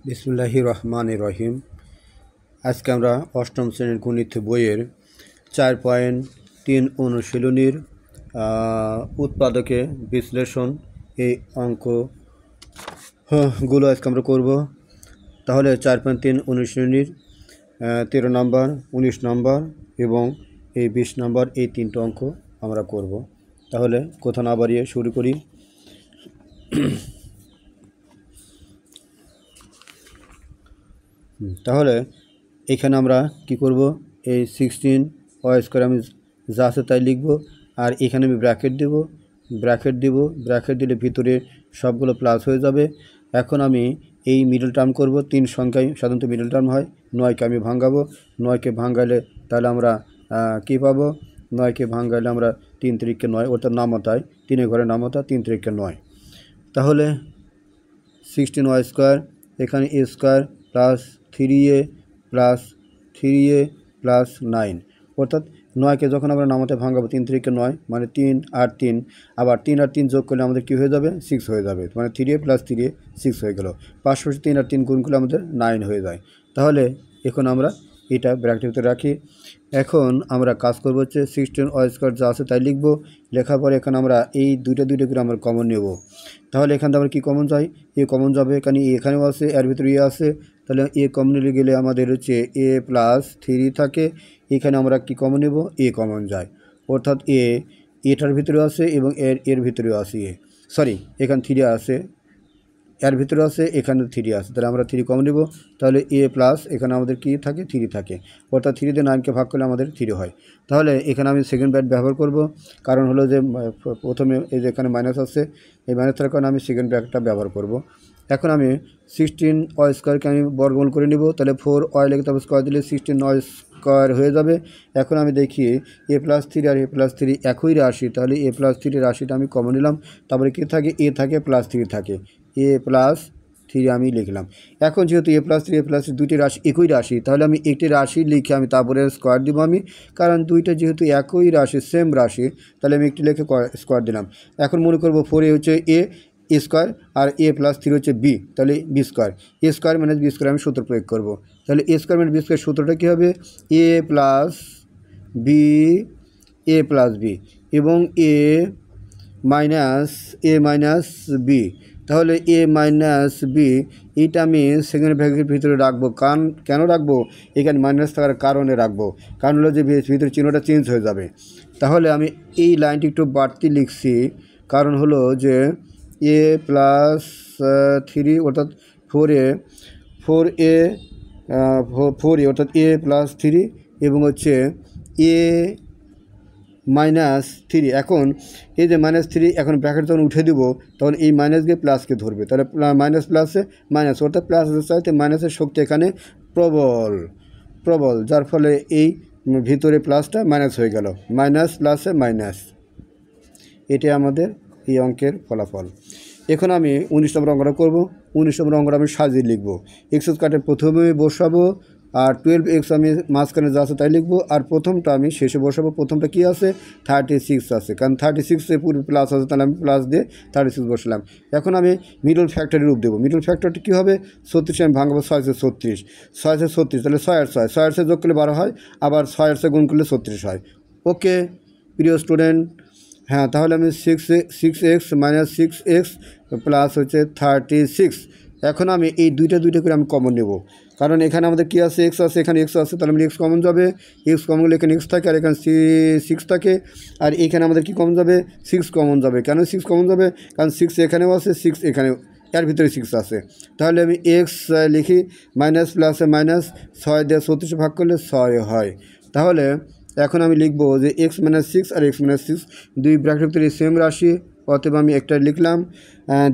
বিসমিল্লাহির রহমানির রহিম। আজকে আমরা অষ্টম শ্রেণীর গণিত বইয়ের 4.3 অনুশীলনীর উৎপাদকে বিশ্লেষণ এই অঙ্কগুলো আজকে আমরা করব। তাহলে 4.3 অনুশীলনীর 13 নম্বর, 19 নম্বর এবং এই 20 নম্বর এই তিনটে অঙ্ক আমরা করব। তাহলে কথা না বাড়িয়ে শুরু করি। তাহলে এখানে আমরা কি করব, এই 16y² আমি যা আছে তাই লিখব, আর এখানে আমি ব্র্যাকেট দিলে ভিতরে সবগুলো প্লাস হয়ে যাবে। এখন আমি এই মিডল টার্ম করব, 3 সংখ্যায় সাধারণত মিডল টার্ম হয়। 9কে আমি ভাঙাবো, 9কে ভাঙালে তাহলে আমরা কী পাবো, 9কে ভাঙালে আমরা 3 3 9, অর্থাৎ নামতায় 3 ঘরে নামতা 3 3 9। তাহলে 16y² এখানে a² plus 3a plus 3a plus 9, অর্থাৎ 9কে যখন আমরা নামাতে ভাঙাবো 3 3 9 মানে 3 আর 3, আবার 3 আর 3 যোগ করলে আমাদের কী হয়ে যাবে, 6 হয়ে যাবে, মানে 3a প্লাস 3a 6 হয়ে গেল। 5 3 আর 3 গুণ করলে আমাদের 9 হয়ে যায়। তাহলে এখন আমরা এটা ব্র্যাকেটের ভিতরে রাখি। এখন আমরা কাজ করব হচ্ছে 16y² যা আছে তাই লিখব। লেখার পরে এখানে আমরা এই দুইটা করে আমরা কমন নেব। তাহলে এখান থেকে আমরা কী কমন যায়, এ কমন যাবে, কারণ এখানেও আছে, এর ভিতরে এ আছে, তাহলে এ কমন নিয়ে গেলে আমাদের হচ্ছে a প্লাস 3 থাকে। এখানে আমরা কি কমন নেব, এ কমন যায়, অর্থাৎ এটার ভিতরে আছে এবং এর ভিতরেও আছে এখানে 3 আছে, এর ভিতরে আছে, এখানে 3 আছে, তাহলে আমরা 3 কমন নেব। তাহলে এ প্লাস এখানে আমাদের কি থাকে, 3 থাকে, অর্থাৎ 3 দিয়ে 9কে ভাগ করলে আমাদের 3 হয়। তাহলে এখানে আমি সেকেন্ড ব্র্যাকেট ব্যবহার করব, কারণ হলো যে প্রথমে এই যে এখানে মাইনাস আছে, এই মাইনাস থাকার কারণে আমি সেকেন্ড ব্র্যাকেটটা ব্যবহার করব। এখন আমি 16y² আমি বর্গমূল করে নিব, তাহলে 4y লেগে তারপর স্কোয়ার দিলে 16y² হয়ে যাবে। এখন আমি দেখি a প্লাস 3 আর a প্লাস 3 একই রাশি, তাহলে a প্লাস 3 রাশিটা আমি কমন নিলাম। তারপরে কী থাকে, a থাকে প্লাস 3 থাকে, a প্লাস 3 আমি লিখলাম। এখন যেহেতু a প্লাস 3 দুইটি রাশি একই রাশি, তাহলে আমি একটি রাশি লিখে আমি তারপরে স্কোয়ার দিব আমি, কারণ দুইটা যেহেতু একই রাশি, সেম রাশি, তাহলে আমি একটি লিখে স্কোয়ার দিলাম। এখন মনে করব 4a হচ্ছে a² আর a প্লাস 3 হচ্ছে b, তাহলে b² a² মাইনাস b² আমি সূত্র প্রয়োগ করব। তাহলে a² মাইনাস b² সূত্রটা কী হবে, a প্লাস b এবং a মাইনাস b। তাহলে a মাইনাস b এইটা আমি সেকেন্ড ব্র্যাকেটের ভিতরে রাখবো। কেন রাখবো, এখানে মাইনাস থাকার কারণে রাখবো, কারণ হলো যে ভিতরে চিহ্নটা চেঞ্জ হয়ে যাবে। তাহলে আমি এই লাইনটি একটু বাড়তি লিখছি, কারণ হলো যে a প্লাস 3 অর্থাৎ 4a অর্থাৎ a প্লাস 3 এবং হচ্ছে a মাইনাস 3। এখন এই যে -3, এখন ব্র্যাকেট যখন উঠে দিব তখন এই মাইনাস গিয়ে প্লাসকে ধরবে, তাহলে মাইনাস প্লাসে মাইনাস, অর্থাৎ প্লাসের চাইতে মাইনাসের শক্তি এখানে প্রবল, যার ফলে এই ভিতরে প্লাসটা মাইনাস হয়ে গেল, মাইনাস প্লাসে মাইনাস। এটি আমাদের এই অঙ্কের ফলাফল। এখন আমি 19 নম্বর অঙ্কটা করব। 19 নম্বর অঙ্কটা আমি সাজিয়ে লিখব। এক্স কাটে প্রথমে বসাবো, আর 12x আমি মাঝখানে যা আছে তাই লিখবো, আর প্রথমটা আমি শেষে বসাবো। প্রথমটা কি আছে, 36 আছে, কারণ 36 পুরো প্লাস আছে, তাহলে আমি প্লাস দিয়ে 36 বসলাম। এখন আমি মিডল ফ্যাক্টরি রূপ দেবো। মিডল ফ্যাক্টরটি কী হবে, 36 আমি ভাঙাবো 6 × 36, তাহলে 6 আর 6 যোগ করলে 12 হয়, আবার 6 আর 6 গুণ করলে 36 হয়। ওকে প্রিয় স্টুডেন্ট, হ্যাঁ, তাহলে আমি 6x মাইনাস 6x প্লাস হচ্ছে 36। এখন আমি এই দুইটা করে আমি কমন নেব, কারণ এখানে আমাদের কী আছে, এক্স আছে, এখানে এক্স আছে, তাহলে আমি এক্স কমন যাবে। এক্স কমন গেলে এখানে এক্স থাকে, আর এখানে 6 থাকে, আর এখানে আমাদের কী কমন যাবে, 6 কমন যাবে। কেন 6 কমন যাবে, কারণ 6 এখানেও আছে, 6 এখানেও, এর ভিতরে 6 আছে। তাহলে আমি এক্স লিখি, মাইনাস প্লাসে মাইনাস, 6 দিয়ে 36 ভাগ করলে 6 হয়। তাহলে এখন আমি লিখব যে x মাইনাস 6 আর x মাইনাস 6 দুই ব্র্যাকেটের ভিতরে সেম রাশি, অতএব আমি একটা লিখলাম।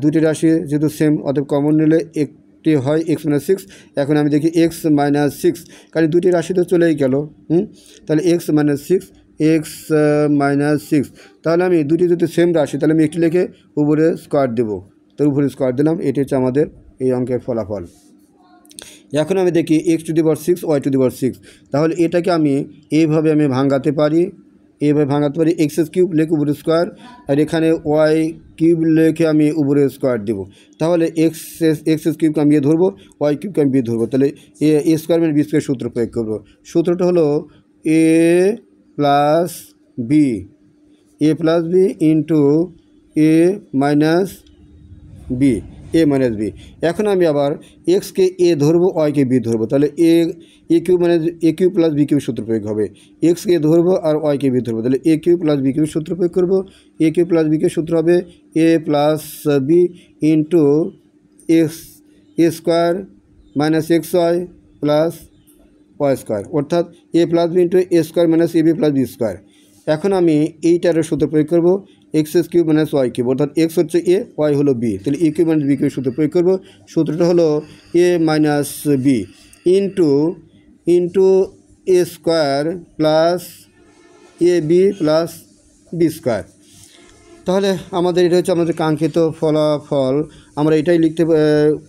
দুটি রাশি যেহেতু সেম, অতএব কমন নিলে একটি হয় x মাইনাস 6। এখন আমি দেখি x মাইনাস 6, কারণ দুটি রাশি তো চলেই গেল, তাহলে x মাইনাস 6, তাহলে আমি দুটি যদি সেম রাশি, তাহলে আমি একটি লিখে উপরে স্কোয়ার দেবো, তো উপরে স্কোয়ার দিলাম। এটি হচ্ছে আমাদের এই অঙ্কের ফলাফল। এখন আমি দেখি x⁻6 y⁻6, তাহলে এটাকে আমি এইভাবে আমি ভাঙাতে পারি, এভাবে ভাঙাতে পারি। এক্স কিউব লিখে উপরে স্কোয়ার, আর এখানে ওয়াই কিউব লিখে আমি উপরে স্কোয়ার দেবো। তাহলে এক্স কিউবকে আমি ধরবো, ওয়াই কিউবকে আমি ধরবো। তাহলে এ স্কোয়ার মানে বি স্কোয়ার সূত্র প্রয়োগ করবো। সূত্রটা হলো এ প্লাস বি, এ প্লাস বি ইন্টু এ মাইনাস বি, এ মাইনাস বি। এখন আমি আবার এক্সকে এ ধরবো, ওয়াইকে বি ধরবো। তাহলে এ কিউব মানে এ কিউব প্লাস বি কিউব সূত্র প্রয়োগ হবে। এক্সকে এ ধরবো আর ওয়াইকে বি ধরবো, তাহলে a cube plus b cube সূত্র প্রয়োগ করবো। A cube plus b cube সূত্র হবে a plus b into x a square minus x y plus y square, অর্থাৎ a plus b into a square minus a b plus b square. এখন আমি এইটার সূত্র প্রয়োগ করবো, x cube minus y cube, অর্থাৎ এক্স হচ্ছে a, y হলো বি, তাহলে a cube minus b cube সূত্র প্রয়োগ করবো। সূত্রটা হলো এ minus B into a square plus A b plus b square. তাহলে আমাদের এটা হচ্ছে আমাদের কাঙ্ক্ষিত ফলাফল। আমরা এটাই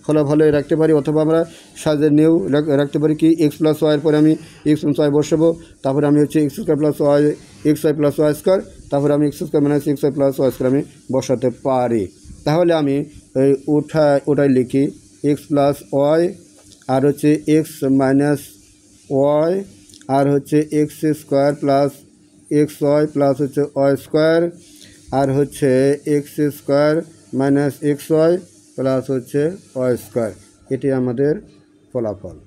ফলাফলে রাখতে পারি, অথবা আমরা সাজে নিয়েও রাখতে পারি কি এক্স প্লাস ওয়াইয়ের পরে আমি এক্স প্লাস ওয়াই বসাবো, তারপরে আমি হচ্ছে x square plus y x y plus y square, তারপরে আমি x square minus x y plus y square আমি বসাতে পারি। তাহলে আমি ওটাই লিখি এক্স প্লাস ওয়াই, আর হচ্ছে এক্স মাইনাস ওয়াই, আর হচ্ছে x square plus x y plus হচ্ছে ওয়াই স্কোয়ার, আর হচ্ছে x square minus x y plus হচ্ছে ওয়াই স্কোয়ার। এটি আমাদের ফলাফল।